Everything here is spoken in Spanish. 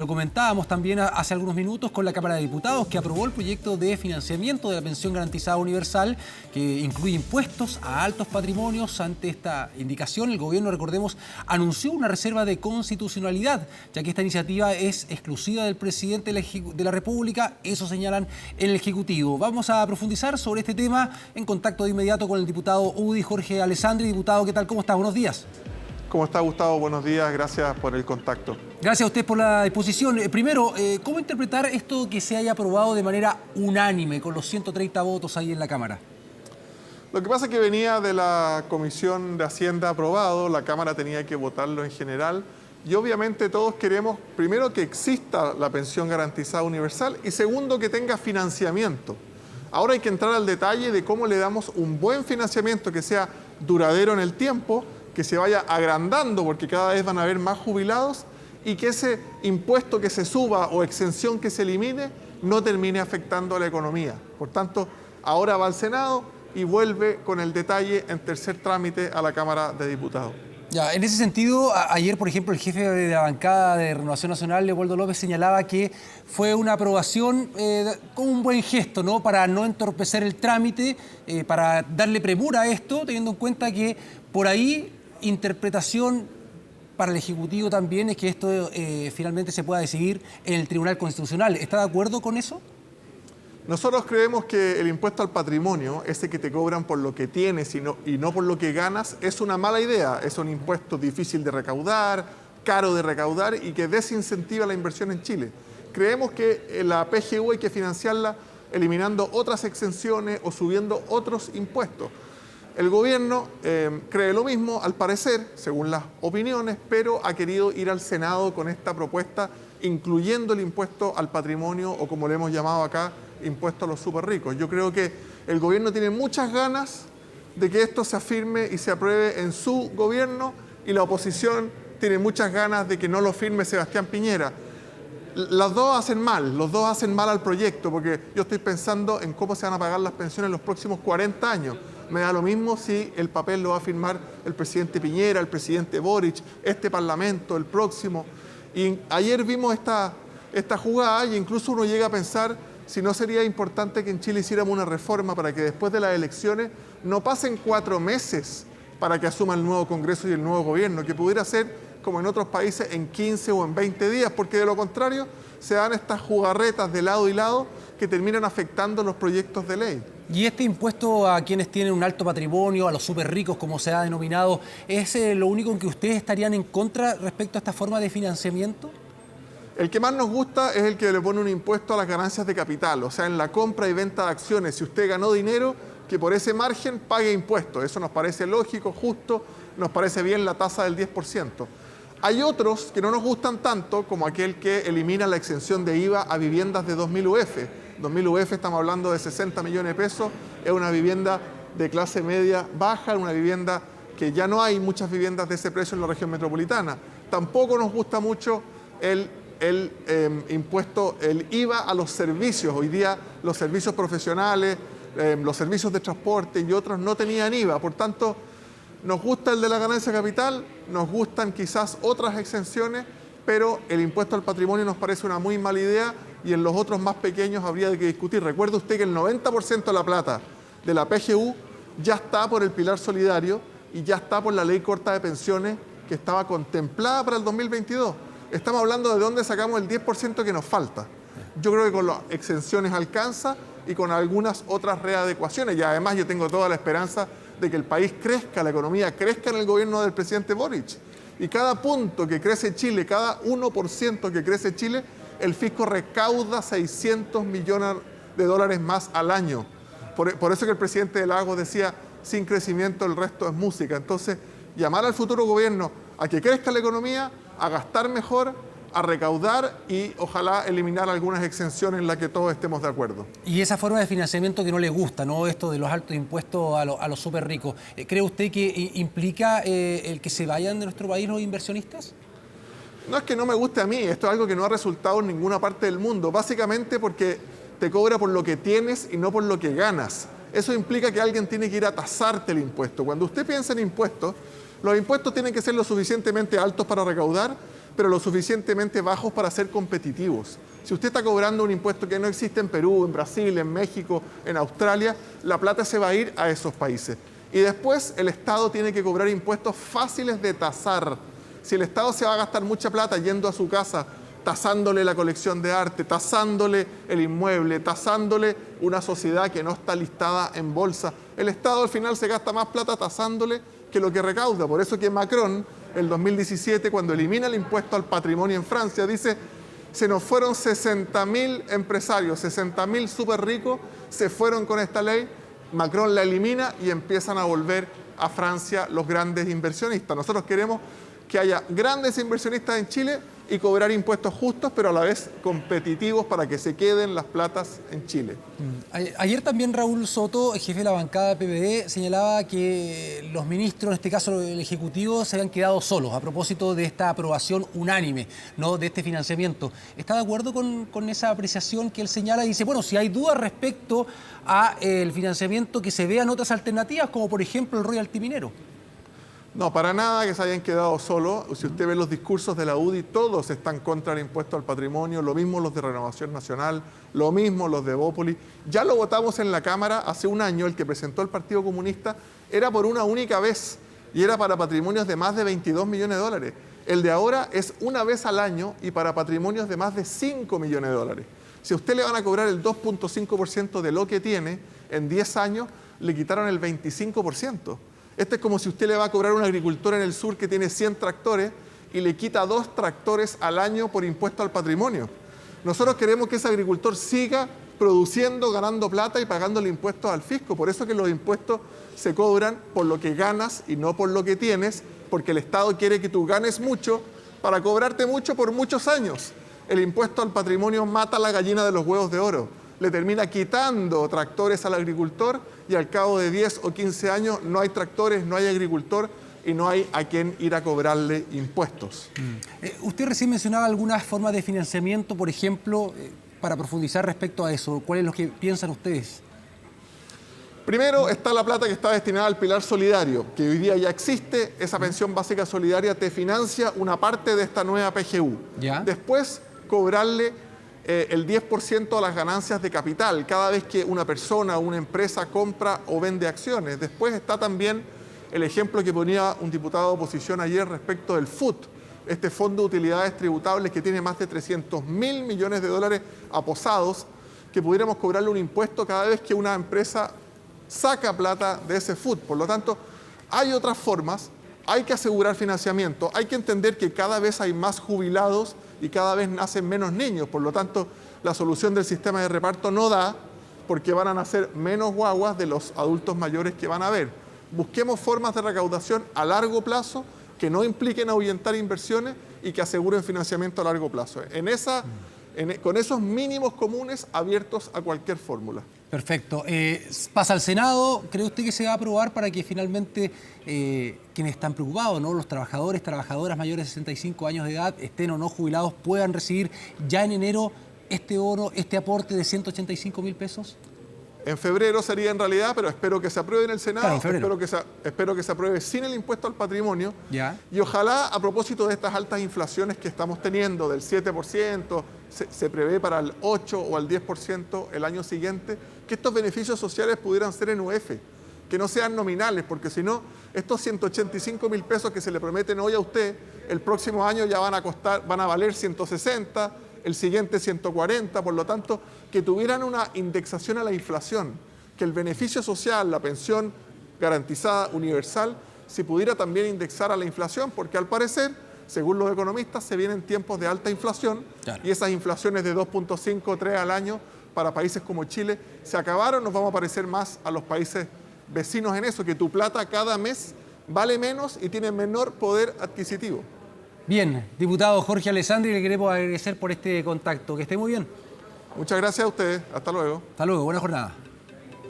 Lo comentábamos también hace algunos minutos con la Cámara de Diputados, que aprobó el proyecto de financiamiento de la pensión garantizada universal, que incluye impuestos a altos patrimonios. Ante esta indicación, el gobierno, recordemos, anunció una reserva de constitucionalidad, ya que esta iniciativa es exclusiva del presidente de la República. Eso señalan en el Ejecutivo. Vamos a profundizar sobre este tema en contacto de inmediato con el diputado UDI, Jorge Alessandri. Diputado, ¿qué tal? ¿Cómo está? Buenos días. ¿Cómo está, Gustavo? Buenos días, gracias por el contacto. Gracias a usted por la disposición. Primero, ¿cómo interpretar esto que se haya aprobado de manera unánime, con los 130 votos ahí en la Cámara? Lo que pasa es que venía de la Comisión de Hacienda aprobado, la Cámara tenía que votarlo en general, y obviamente todos queremos, primero, que exista la pensión garantizada universal, y segundo, que tenga financiamiento. Ahora hay que entrar al detalle de cómo le damos un buen financiamiento que sea duradero en el tiempo, que se vaya agrandando porque cada vez van a haber más jubilados y que ese impuesto que se suba o exención que se elimine no termine afectando a la economía. Por tanto, ahora va al Senado y vuelve con el detalle en tercer trámite a la Cámara de Diputados. Ya, en ese sentido, ayer, por ejemplo, el jefe de la bancada de Renovación Nacional, Leopoldo López, señalaba que fue una aprobación con un buen gesto, ¿no? Para no entorpecer el trámite, para darle premura a esto, teniendo en cuenta que por ahí interpretación para el Ejecutivo también es que esto finalmente se pueda decidir en el Tribunal Constitucional. ¿Está de acuerdo con eso? Nosotros creemos que el impuesto al patrimonio, ese que te cobran por lo que tienes y no por lo que ganas, es una mala idea. Es un impuesto difícil de recaudar, caro de recaudar y que desincentiva la inversión en Chile. Creemos que la PGU hay que financiarla eliminando otras exenciones o subiendo otros impuestos. El gobierno cree lo mismo, al parecer, según las opiniones, pero ha querido ir al Senado con esta propuesta, incluyendo el impuesto al patrimonio, o como le hemos llamado acá, impuesto a los súper ricos. Yo creo que el gobierno tiene muchas ganas de que esto se afirme y se apruebe en su gobierno, y la oposición tiene muchas ganas de que no lo firme Sebastián Piñera. Los dos hacen mal al proyecto, porque yo estoy pensando en cómo se van a pagar las pensiones en los próximos 40 años. Me da lo mismo si el papel lo va a firmar el presidente Piñera, el presidente Boric, este Parlamento, el próximo. Y ayer vimos esta jugada, y incluso uno llega a pensar si no sería importante que en Chile hiciéramos una reforma para que después de las elecciones no pasen 4 meses para que asuma el nuevo Congreso y el nuevo gobierno, que pudiera ser como en otros países en 15 o en 20 días, porque de lo contrario se dan estas jugarretas de lado y lado que terminan afectando los proyectos de ley. ¿Y este impuesto a quienes tienen un alto patrimonio, a los súper ricos, como se ha denominado, es lo único en que ustedes estarían en contra respecto a esta forma de financiamiento? El que más nos gusta es el que le pone un impuesto a las ganancias de capital, o sea, en la compra y venta de acciones. Si usted ganó dinero, que por ese margen pague impuestos. Eso nos parece lógico, justo, nos parece bien la tasa del 10%. Hay otros que no nos gustan tanto, como aquel que elimina la exención de IVA a viviendas de 2.000 UF. 2.000 UF, estamos hablando de 60 millones de pesos, es una vivienda de clase media baja, una vivienda que ya no hay muchas viviendas de ese precio en la región metropolitana. Tampoco nos gusta mucho el impuesto, el IVA a los servicios. Hoy día los servicios profesionales, los servicios de transporte y otros no tenían IVA. Por tanto, nos gusta el de la ganancia de capital, nos gustan quizás otras exenciones, pero el impuesto al patrimonio nos parece una muy mala idea, y en los otros más pequeños habría que discutir. Recuerde usted que el 90% de la plata de la PGU ya está por el pilar solidario y ya está por la ley corta de pensiones que estaba contemplada para el 2022. Estamos hablando de dónde sacamos el 10% que nos falta. Yo creo que con las exenciones alcanza, y con algunas otras readecuaciones. Y además yo tengo toda la esperanza de que el país crezca, la economía crezca en el gobierno del presidente Boric. Y cada punto que crece Chile, cada 1% que crece Chile, el fisco recauda 600 millones de dólares más al año. Por eso que el presidente de Lagos decía, sin crecimiento el resto es música. Entonces, llamar al futuro gobierno a que crezca la economía, a gastar mejor, a recaudar y ojalá eliminar algunas exenciones en las que todos estemos de acuerdo. Y esa forma de financiamiento que no le gusta, ¿no? Esto de los altos impuestos a los súper ricos, ¿cree usted que implica el que se vayan de nuestro país los inversionistas? No es que no me guste a mí, esto es algo que no ha resultado en ninguna parte del mundo, básicamente porque te cobra por lo que tienes y no por lo que ganas. Eso implica que alguien tiene que ir a tasarte el impuesto. Cuando usted piensa en impuestos, los impuestos tienen que ser lo suficientemente altos para recaudar, pero lo suficientemente bajos para ser competitivos. Si usted está cobrando un impuesto que no existe en Perú, en Brasil, en México, en Australia, la plata se va a ir a esos países. Y después el Estado tiene que cobrar impuestos fáciles de tasar. Si el Estado se va a gastar mucha plata yendo a su casa, tasándole la colección de arte, tasándole el inmueble, tasándole una sociedad que no está listada en bolsa, el Estado al final se gasta más plata tasándole que lo que recauda. Por eso que Macron, el 2017, cuando elimina el impuesto al patrimonio en Francia, dice: se nos fueron 60.000 empresarios, 60.000 súper ricos, se fueron con esta ley. Macron la elimina y empiezan a volver a Francia los grandes inversionistas. Nosotros queremos que haya grandes inversionistas en Chile y cobrar impuestos justos, pero a la vez competitivos para que se queden las platas en Chile. Ayer también Raúl Soto, jefe de la bancada de PPD, señalaba que los ministros, en este caso el Ejecutivo, se habían quedado solos a propósito de esta aprobación unánime, ¿no?, de este financiamiento. ¿Está de acuerdo con esa apreciación que él señala? Y dice, bueno, si hay dudas respecto al financiamiento, que se vean otras alternativas, como por ejemplo el royalty minero. No, para nada que se hayan quedado solos. Si usted ve los discursos de la UDI, todos están contra el impuesto al patrimonio, lo mismo los de Renovación Nacional, lo mismo los de Evópolis. Ya lo votamos en la Cámara hace un año, el que presentó el Partido Comunista era por una única vez y era para patrimonios de más de 22 millones de dólares. El de ahora es una vez al año y para patrimonios de más de 5 millones de dólares. Si a usted le van a cobrar el 2.5% de lo que tiene, en 10 años le quitaron el 25%. Esto es como si usted le va a cobrar a un agricultor en el sur que tiene 100 tractores y le quita 2 tractores al año por impuesto al patrimonio. Nosotros queremos que ese agricultor siga produciendo, ganando plata y pagándole impuestos al fisco. Por eso que los impuestos se cobran por lo que ganas y no por lo que tienes, porque el Estado quiere que tú ganes mucho para cobrarte mucho por muchos años. El impuesto al patrimonio mata a la gallina de los huevos de oro. Le termina quitando tractores al agricultor y al cabo de 10 o 15 años no hay tractores, no hay agricultor y no hay a quien ir a cobrarle impuestos. Usted recién mencionaba algunas formas de financiamiento, por ejemplo, para profundizar respecto a eso. ¿Cuál es lo que piensan ustedes? Primero está la plata que está destinada al pilar solidario, que hoy día ya existe. Esa pensión básica solidaria te financia una parte de esta nueva PGU. ¿Ya? Después, cobrarle el 10% a las ganancias de capital cada vez que una persona o una empresa compra o vende acciones. Después está también el ejemplo que ponía un diputado de oposición ayer respecto del FUT, este Fondo de Utilidades Tributables que tiene más de 300.000 millones de dólares aposados, que pudiéramos cobrarle un impuesto cada vez que una empresa saca plata de ese FUT. Por lo tanto, hay otras formas, hay que asegurar financiamiento, hay que entender que cada vez hay más jubilados y cada vez nacen menos niños. Por lo tanto, la solución del sistema de reparto no da, porque van a nacer menos guaguas de los adultos mayores que van a haber. Busquemos formas de recaudación a largo plazo que no impliquen ahuyentar inversiones y que aseguren financiamiento a largo plazo. Con esos mínimos comunes abiertos a cualquier fórmula. Perfecto. Pasa al Senado. ¿Cree usted que se va a aprobar para que finalmente quienes están preocupados, ¿no?, los trabajadores, trabajadoras mayores de 65 años de edad, estén o no jubilados, puedan recibir ya en enero este bono, este aporte de 185.000 pesos? En febrero sería en realidad, pero espero que se apruebe en el Senado, claro, espero que se apruebe sin el impuesto al patrimonio. ¿Ya? Y ojalá, a propósito de estas altas inflaciones que estamos teniendo, del 7%, se prevé para el 8 o al 10% el año siguiente, que estos beneficios sociales pudieran ser en UF, que no sean nominales, porque si no, estos 185.000 pesos que se le prometen hoy a usted, el próximo año ya van a valer 160, el siguiente 140, por lo tanto, que tuvieran una indexación a la inflación, que el beneficio social, la pensión garantizada universal, se pudiera también indexar a la inflación, porque al parecer, según los economistas, se vienen tiempos de alta inflación, claro, y esas inflaciones de 2.5, 3 al año para países como Chile se acabaron. Nos vamos a parecer más a los países vecinos en eso, que tu plata cada mes vale menos y tiene menor poder adquisitivo. Bien, diputado Jorge Alessandri, le queremos agradecer por este contacto. Que esté muy bien. Muchas gracias a ustedes. Hasta luego. Hasta luego. Buena jornada.